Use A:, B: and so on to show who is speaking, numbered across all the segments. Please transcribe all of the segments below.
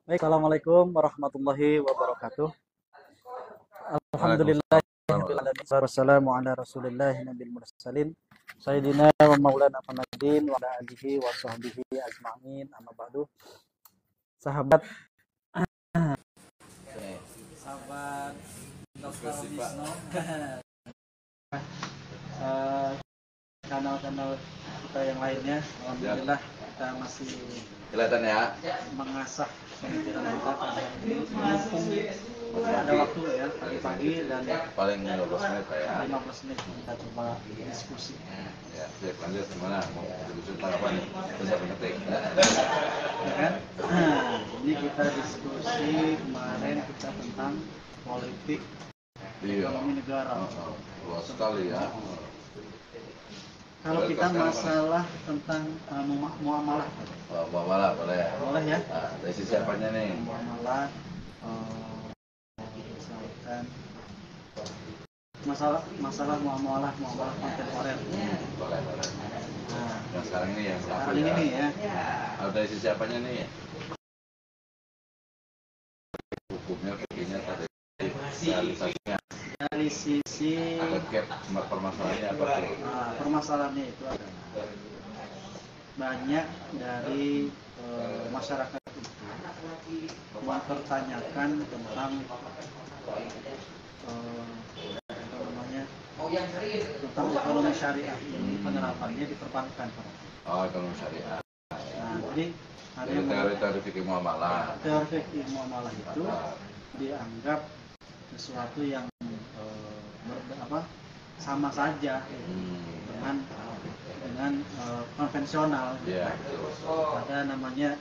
A: Baik, assalamualaikum warahmatullahi wabarakatuh. Alhamdulillah, wassalamu ala rasulillah nabil mursalin Sayyidina wa maulana Muhammadin wa ala alihi wa sahbihi ajma'in, amma ba'du. Sahabat sahabat Dr. Wisnu, kanal-kanal kita yang lainnya, alhamdulillah kita masih
B: kelihatan ya
A: mengasah pemikiran kita mumpung ada waktu ya, pagi-pagi dan
B: paling 15 menit Pak ya.
A: 15 menit kita coba diskusi.
B: Ya, siap, lanjut gimana? Mau diskusi tentang apa nih? Bisa penting.
A: Ya kan? Jadi kita diskusi kemarin kita tentang politik
B: Iya.
A: ekonomi negara.
B: Luas sekali ya.
A: Kalau kita masalah tentang muamalah,
B: Muamalah boleh.
A: boleh ya?
B: Nah, dari sisi apanya nih?
A: Muamalah, misalkan masalah muamalah kontemporer.
B: Boleh.
A: Nah,
B: Yang sekarang ini yang
A: sekarang ini ya.
B: Kalau dari sisi apanya nih? Hukumnya, fikihnya, tadi realisasinya.
A: Dari sisi
B: Ada gap permasalahannya apa tuh?
A: permasalahannya itu ada banyak dari masyarakat itu mempertanyakan tentang apa namanya, tentang ekonomi syariah, penerapannya di perbankan.
B: Oh, ekonomi syariah.
A: Nah, jadi ada
B: Jadi
A: yang
B: teori-teori fikih muamalah.
A: teori fikih muamalah itu dianggap sesuatu yang sama saja dengan konvensional.
B: Iya.
A: Ada namanya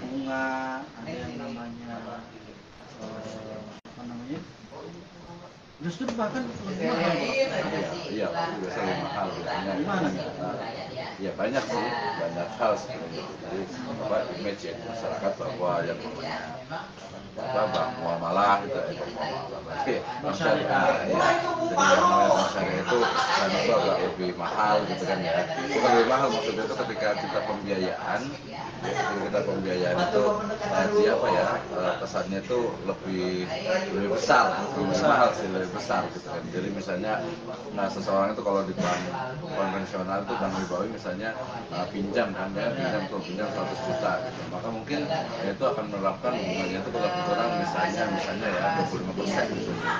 A: bunga, ada yang namanya apa namanya, justru bahkan lebih mahal.
B: Iya, biasa lebih mahal biasanya.
A: Gimana nih?
B: Ya banyak sih, banyak hal sebenarnya. Jadi apa image ya masyarakat bahwa yang namanya bank muamalah itu muamalah berarti bank syariah ya. Jadi yang namanya bank syariah itu kan itu agak lebih mahal gitu kan ya. Bukan lebih mahal, maksudnya itu ketika kita pembiayaan itu di apa ya, kesannya itu lebih besar, lebih mahal sih, lebih besar gitu kan. Jadi misalnya seseorang itu kalau di bank konvensional itu bank ribawi misalnya pinjam 100 juta gitu. Maka mungkin itu akan menerapkan bunganya itu lebih kurang misalnya ya 25% misalnya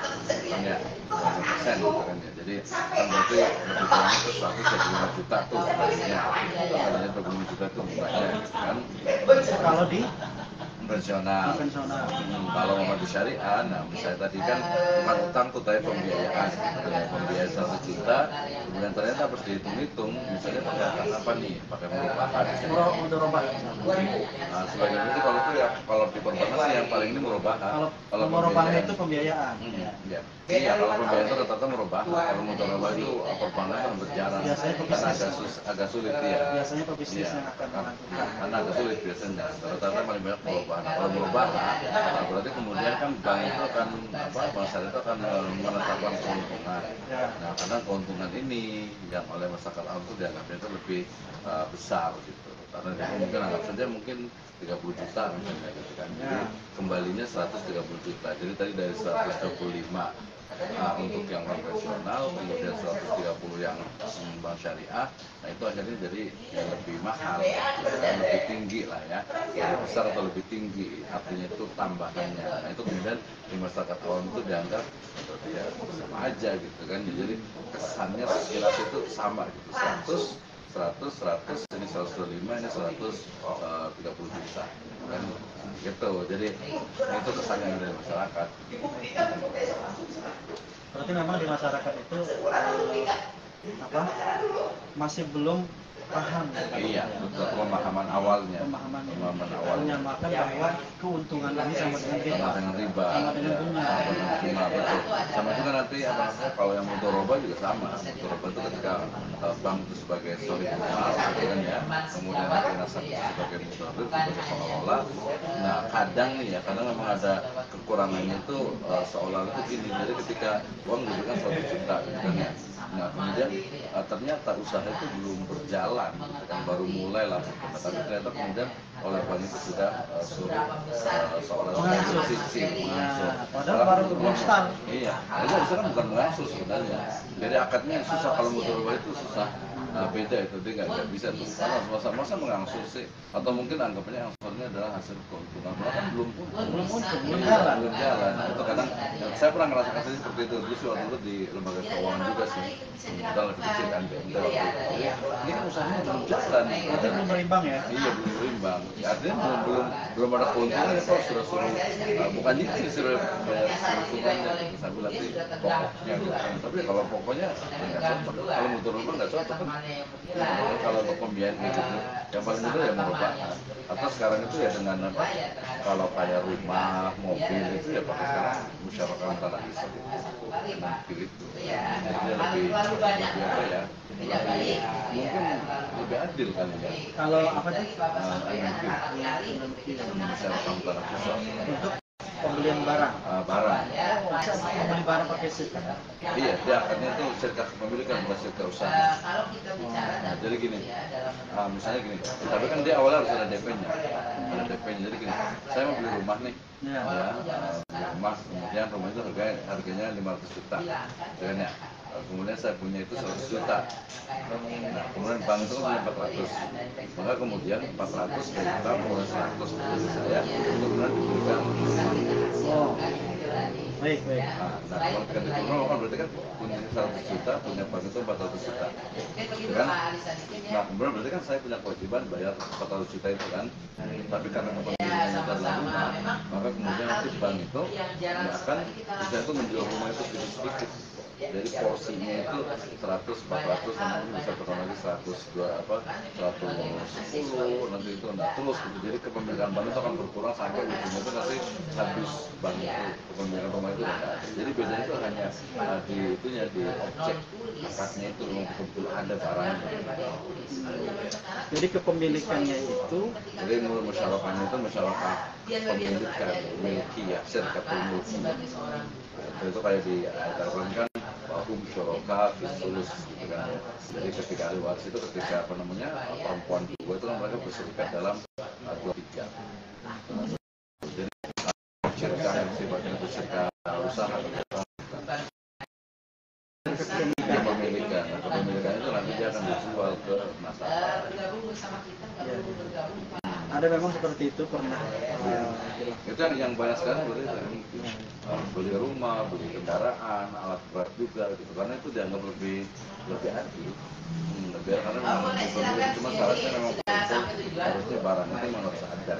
B: kan ya 25% gitu kan ya. Jadi kan berarti lebih kurang itu 125 juta tuh bunganya, katanya 25 juta tuh bunganya gitu kan.
A: Kalau di
B: Konvensional. Kalau mau di syariah, nah misalnya tadi kan bukan utang tuh tadi pembiayaan, pembiayaan 100 juta, kemudian ternyata harus dihitung-hitung, misalnya pakai apa nih, pakai merupakan. Nah sebagian itu kalau itu ya kalau di perbankan sih yang paling ini merupakan.
A: Kalau merupakan itu pembiayaan.
B: Iya, kalau pembiayaan itu rata-rata merupakan. Kalau mudharabah itu perbankan kan berjalan, karena agak sulit ya.
A: Biasanya pebisnis yang akan menentukan.
B: Karena agak sulit biasanya. Rata-rata paling banyak merupakan. Nah, kalau merupakan, berarti kemudian kan bank itu akan pasar itu akan menetapkan keuntungan. Nah, karena keuntungan ini yang oleh masyarakat awam itu dianggapnya itu lebih besar gitu. Karena dia mungkin anggap saja mungkin 30 juta misalnya gitu kan. Jadi kembalinya 130 juta. Jadi tadi dari 125 untuk yang konvensional, kemudian 130 yang bank syariah, nah itu akhirnya jadi yang lebih mahal, lebih tinggi lah ya, lebih besar atau lebih tinggi, artinya itu tambahannya. Nah itu kemudian di masyarakat awam itu dianggap ya sama aja gitu kan, jadi kesannya sekilas itu sama gitu, 100, ini 125, ini 130 juta kan gitu. Jadi itu kesannya dari masyarakat.
A: Berarti memang di masyarakat itu masih belum paham.
B: Iya, betul, pemahaman awalnya.
A: Menyamakan bahwa keuntungan ini sama dengan riba.
B: Sama dengan bunga. Betul. Sama juga nanti kalau yang mudharabah juga sama. Mudharabah itu ketika bank itu sebagai sohib mal, kan ya. Kemudian nanti nasabah sebagai mudharib, sebagai pengelola. Nah, kadang memang ada kekurangannya itu seolah itu gini. Jadi ketika uang diberikan 100 juta, gitu kan ya. Nah kemudian ternyata usaha itu belum berjalan, kan baru mulai lah. Nah, tapi ternyata kemudian oleh bank itu sudah suruh seolah posisi mengangsur.
A: Padahal baru belum start.
B: Iya, itu harusnya kan bukan mengangsur sebenarnya. Jadi akadnya susah kalau mudharabah itu susah. Beda itu dia nggak bisa tuh karena masa-masa mengangsur sih atau mungkin anggapannya angsurnya adalah hasil keuntungan kan belum jalan. Nah, itu kadang saya pernah ngerasakan seperti itu terus waktu itu di lembaga keuangan juga sih kita lebih kecil kan BMD ini kan usahanya belum jalan
A: Berarti belum berimbang ya?
B: iya belum berimbang ya, artinya belum ada keuntungan itu suruh bukan nyicil suruh bayar keuntungannya saya bilang sih pokoknya gitu kan tapi kalau pokoknya nggak cocok kalau muter-muter nggak cocok kan kalau untuk pembiayaan itu yang paling mudah ya merubah atau sekarang itu ya dengan apa kalau kayak rumah mobil itu ya pakai sekarang musyawarah tanah hisa mobil itu jadi lebih apa ya mungkin lebih adil kan ya
A: Kalau apa sih?
B: musyawarah tanah hisa
A: Untuk pembelian barang.
B: Barang
A: Pembeli barang pakai sistem.
B: iya dia akadnya itu sertifikat kepemilikan bukan sertifikat usaha nah, jadi gini misalnya gini tapi kan dia awalnya harus ada DP-nya jadi gini saya mau beli rumah nih
A: Ya.
B: beli rumah kemudian rumah itu harganya 500 juta ya kemudian saya punya itu 100 juta nah kemudian bank itu punya 400 maka kemudian 400 dari bank kemudian 100 dari saya untuk kemudian diberikan
A: Oh. Baik.
B: nah kalau kita diterima kan berarti kan punya 100 juta punya bank itu 400 juta kan nah kemudian berarti kan saya punya kewajiban bayar 400 juta itu kan tapi karena kepemilikan itu adalah rumah maka kemudian nanti bank itu akan bisa itu menjual rumah itu sedikit jadi porsinya itu 100, 400, nanti bisa turun lagi 100, 110, nanti itu enggak terus gitu. Jadi kepemilikan bank itu akan berkurang sampai ujungnya itu nanti habis bank itu, kepemilikan rumah itu enggak ada. Jadi bedanya itu hanya di objek akadnya itu memang betul-betul ada barangnya.
A: Jadi kepemilikannya itu
B: Jadi menurut musyawarahnya itu musyawarah pemilikan milkiyah, sertifikat milkiyah. Itu kayak di Al-Quran kan hukum syuraka fisulus gitu kan ya. Jadi ketika ahli waris itu ketika perempuan dua itu kan mereka berserikat dalam 2/3. Jadi syirkah yang sifatnya itu syirkah usaha kepemilikan. Nah, kepemilikan itu nanti dia akan dijual ke nasabah.
A: ada memang seperti itu pernah.
B: Itu yang banyak sekali beli rumah, beli kendaraan, alat berat juga gitu karena itu dianggap lebih adil. Lebih karena memang cuma syaratnya memang harusnya barang itu memang harus ada.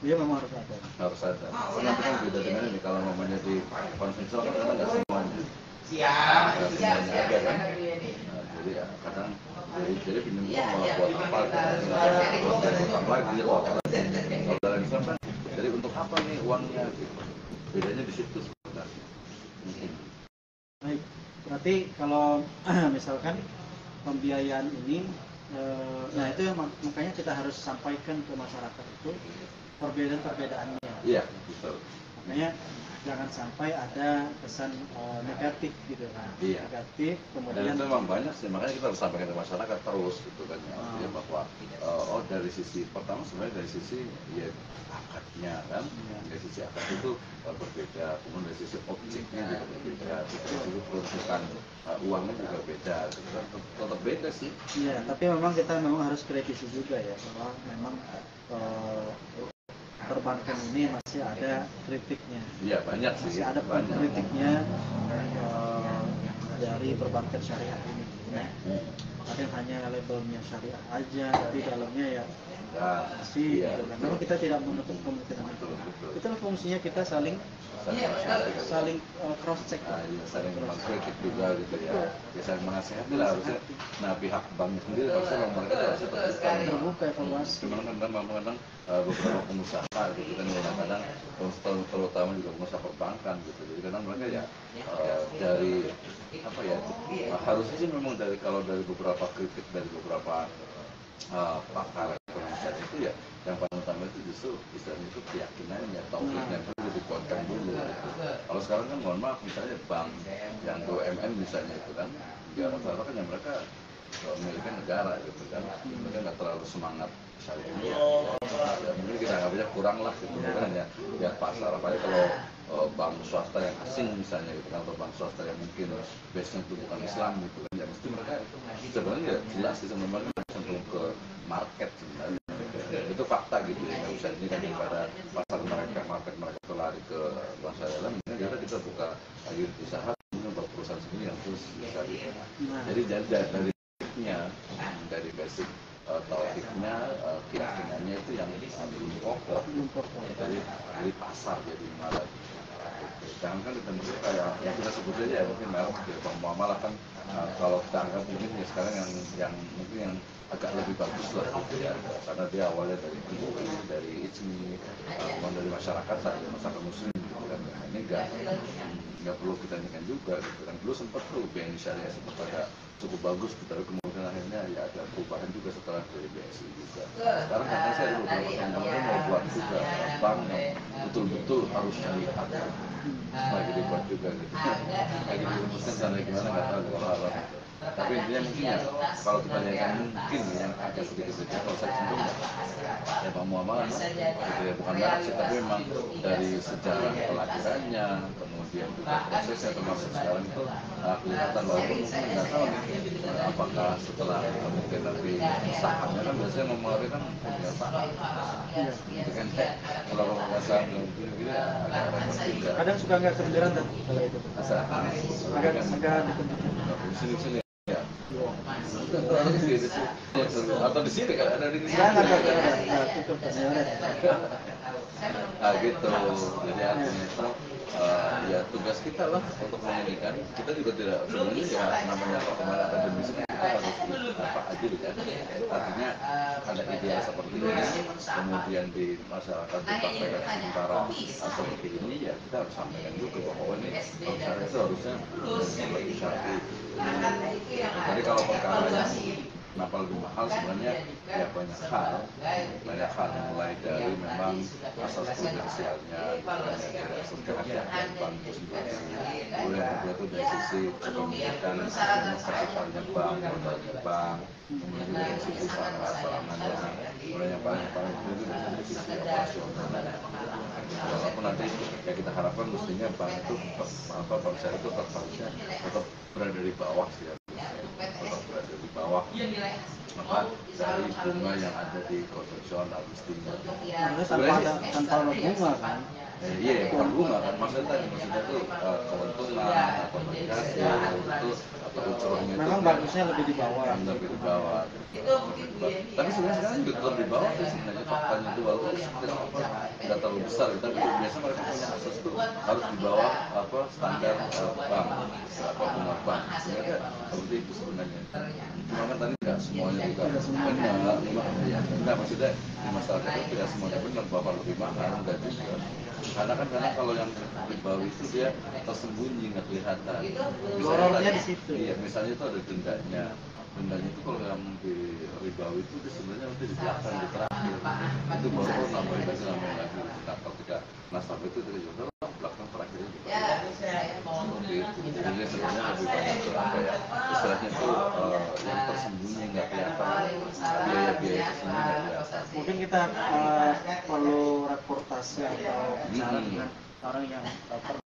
A: Iya memang harus ada.
B: Harus ada. Karena itu kan beda dengan ini kalau namanya di konvensional kan kadang nggak semuanya. Nggak semuanya ada kan. Nah, jadi ya kadang jadi pinjam uang malah buat apa? Buat utang lagi kalau dalam Islam kan. Jadi untuk apa nih uangnya? Gitu. Bedanya di situ sebenarnya.
A: Baik, berarti kalau misalkan pembiayaan ini, nah itu yang makanya kita harus sampaikan ke masyarakat itu perbedaan-perbedaannya.
B: Iya, betul.
A: Makanya jangan sampai ada kesan negatif gitu kan.
B: Iya.
A: Negatif,
B: Dan
A: kemudian
B: itu memang banyak sih, makanya kita harus sampaikan ke masyarakat terus gitu kan ya. Artinya bahwa dari sisi pertama sebenarnya dari sisi ya akadnya kan, dari sisi akad itu berbeda, kemudian dari sisi objeknya juga berbeda, dari sisi peruntukan uangnya juga beda, gitu kan tetap beda sih.
A: Iya, tapi memang kita harus kritisi juga ya bahwa memang perbankan ini masih ada kritiknya.
B: Iya banyak sih.
A: Masih ada
B: banyak.
A: kritiknya dari perbankan syariah ini. Kadang hanya labelnya syariah aja, tapi dalamnya ya masih.
B: Iya,
A: Gitu. Memang kita tidak menutup kemungkinan itu. Itulah fungsinya kita saling cross check.
B: Iya, saling mengkritik juga gitu ya. Ya saling menasihati lah harusnya. Nah pihak bank sendiri harusnya mereka harusnya
A: terbuka evaluasi.
B: Cuman kan kadang beberapa pengusaha gitu kan kadang terutama juga pengusaha perbankan gitu. Jadi kadang mereka ya dari apa ya harusnya sih memang kalau dari beberapa kritik dari beberapa pakar ekonomi saat itu ya yang paling utama itu justru istilahnya itu keyakinannya, tauhidnya itu dikuatkan dulu gitu. Kalau sekarang kan mohon maaf misalnya bank yang BUMN misalnya itu kan ya rata-rata kan yang mereka miliknya negara gitu kan, mereka nggak terlalu semangat syariahnya ya, mungkin kita anggapnya kurang lah gitu kan, ya lihat pasar. Apalagi kalau bank swasta yang asing misalnya gitu kan, atau bank swasta yang mungkin base-nya itu bukan Islam gitu kan, ya mesti mereka sebenarnya ya jelas sih sebenarnya cenderung ke market sebenarnya itu fakta gitu ya, nggak bisa ini kan daripada pasar mereka, market mereka itu lari ke bank syariah, mungkin kita buka unit usaha untuk perusahaan sendiri yang terus bisa jadi dari dari basic tauhidnya, keyakinannya itu yang belum pokok. Jadi dari pasar jadi malah. Jangan kan kita mesti kayak yang kita sebut aja ya mungkin merek ya, Bang Muamalah kan kalau kita anggap mungkin ya sekarang yang mungkin yang agak lebih bagus lah gitu ya, karena dia awalnya dari MUI, dari ICMI, dari masyarakat saja, masyarakat muslim gitu kan. Nah, ini nggak perlu kita inginkan juga gitu kan. Dulu sempat tuh BNI Syariah sempat agak cukup bagus, tapi kemudian akhirnya ya ada perubahan juga setelah dari BSI juga. Sekarang karena saya ada beberapa teman-teman mau buat juga bank yang betul-betul harus syariat, lagi dibuat juga gitu. Lagi dirumuskan sana gimana nggak tahu kalau haram. Tapi intinya mungkin ya kalau kita lihat mungkin yang agak sedikit berbeda, kalau saya cenderung ya Pak Muhammad gitu ya, bukan merek sih, tapi memang dari sejarah kelahirannya, kemudian juga prosesnya termasuk sekarang itu kelihatan, walaupun mungkin nggak tahu nih apakah setelah mungkin nanti sahamnya kan biasanya mempengaruhi kan punya saham gitu kan, kalau nggak saham mungkin gitu ya agak repot juga.
A: Kadang suka nggak kedengeran tuh kalau itu. Agak
B: di sini ya. Atau di sini kan ada di sini. Nah gitu, jadi artinya itu ya tugas kita lah untuk menyanyikan. Kita juga tidak sebenarnya ya namanya perkembangan akademis kita harus apa aja kan. Artinya ada ideal seperti ini, kemudian di masyarakat dipakai sementara seperti ini ya kita harus sampaikan juga bahwa ini perkara itu harusnya lebih syar'i. Jadi kalau perkara yang kenapa lebih mahal sebenarnya ya banyak hal mulai dari memang asas prudensialnya, dari asas kerahasiaan bank itu sendiri, kemudian yang kedua itu dari sisi kepemilikan kapitalnya bank, modalnya bank, kemudian dari sisi keamanannya, kemudian yang paling penting itu dari sisi operasionalnya. Walaupun nanti ya kita harapkan mestinya bank itu bank syariah itu tetap berada di bawah sih ya. Tetap berada di bawah dari bunga yang ada di konvensional mestinya.
A: Tanpa bunga kan?
B: Iya, bukan bunga kan, maksudnya itu keuntungan atau obligasi itu atau ucurannya
A: memang
B: itu
A: bagusnya lebih di bawah.
B: Lebih di bawah. Tapi sebenarnya sekarang juga tetap di bawah sih sebenarnya faktanya itu, walaupun tidak terlalu besar, tapi biasa mereka punya asas itu harus di bawah standar bank, bunga bank. Sebenarnya seperti itu sebenarnya. Cuma kan tadi nggak semuanya juga benar, ya enggak, maksudnya di masyarakat itu tidak semuanya benar bahwa lebih mahal, enggak juga. Karena kalau yang ribawi itu dia tersembunyi, nggak kelihatan.
A: Lorongnya di situ. Iya,
B: misalnya itu ada dendanya. Dendanya itu kalau yang di ribawi itu sebenarnya nanti di belakang, di terakhir. Itu baru nambahin lagi. Nah, kalau tidak nasabah itu dari jodoh belakang terakhirnya juga. Seperti itu. Jadi sebenarnya lebih banyak ke apa ya? Istilahnya itu yang tersembunyi, nggak kelihatan. Biaya-biaya itu sebenarnya nggak kelihatan.
A: Mungkin kita perlu reportase atau bicara dengan orang yang pernah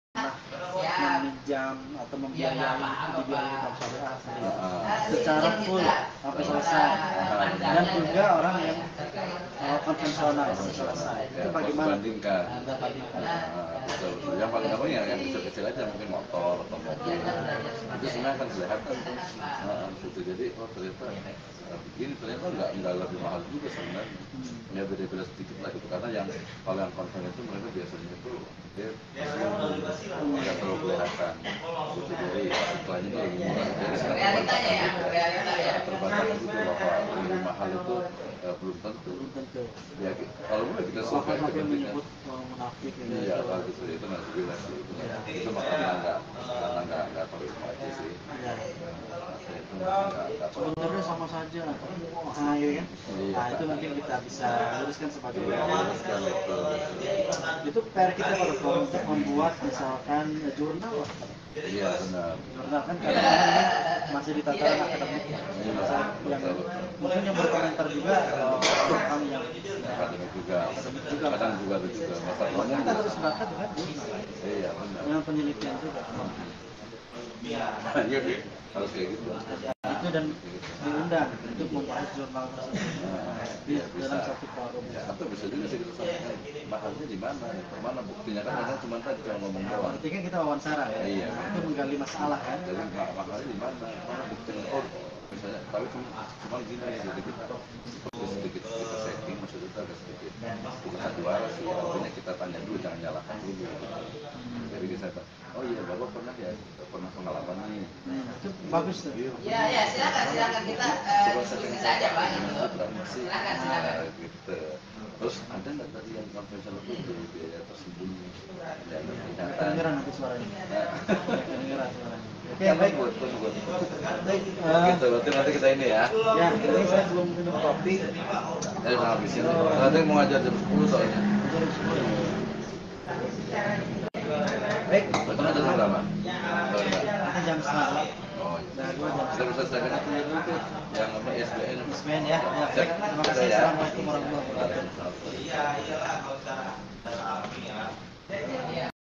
A: meminjam atau membiayai dibiayai bank syariah secara full sampai selesai, dan juga orang yang konvensional selesai. Itu bagaimana?
B: Bandingkan. Betul. Yang paling gampang ya yang kecil-kecil aja, mungkin motor atau mobil. Itu sebenarnya akan kelihatan. Jadi ternyata begini, ternyata nggak lebih mahal juga sebenarnya. Ya beda-beda sedikit lah gitu, karena yang kalau yang konven itu mereka biasanya itu dia nggak terlalu kelihatan. Jadi iklannya itu lebih murah. Jadi sekarang berbatangan itu bahwa lebih mahal itu belum tentu. Ya, kalau boleh kita survei
A: sampai menyebut munafik
B: iya lah gitu, itu nggak jelas sih itu makanya nggak konfirmasi sih.
A: Sebenarnya sama saja, nah ya kan? Nah itu mungkin kita bisa luruskan sebagai itu PR kita pada forum untuk membuat misalkan jurnal lah.
B: Iya benar.
A: Jurnal kan kadang-kadang ini masih di tataran akademik, yang mungkin yang berkomentar juga orang yang
B: akademik juga, kadang juga ada juga masalah.
A: Kita harus sepakat kan?
B: Iya benar.
A: Dengan penelitian juga.
B: Iya harus kayak gitu.
A: Itu dan diundang untuk membahas jurnal tersebut di dalam satu forum.
B: Atau bisa juga sih kita sampaikan bahannya di mana, mana buktinya kan kadang cuma tadi cuma ngomong doang.
A: Berarti kan kita wawancara ya. Iya. Itu menggali masalah kan.
B: Jadi masalahnya di mana, mana buktinya. Oh misalnya, tapi cuma gini ya, jadi kita sedikit kita setting, maksudnya itu agak sedikit kita juara sih, artinya kita tanya dulu, jangan nyalakan dulu. Jadi kita oh iya bapak pernah ya, pernah pengalaman nih.
A: Itu bagus tuh.
C: Ya silakan kita diskusi saja Pak. Silakan.
B: Gitu. Terus ada nggak tadi yang konvensional itu biaya tersembunyi dan ternyata
A: kedengeran nanti suaranya. Kedengeran suaranya. Oke, baik.
B: Gitu, berarti nanti kita ini ya.
A: Ya, ini saya belum minum kopi.
B: Saya udah habisin. Nanti mau ngajar jam 10 soalnya.
A: Baik.
B: Betul aja jam berapa?
A: Nanti jam 9.
B: Oh,
A: Nah, 2 jam.
B: kita bisa selesaikan itu yang apa ISBN.
A: Ismen ya. Ya, baik. Terima kasih. Assalamualaikum warahmatullahi wabarakatuh.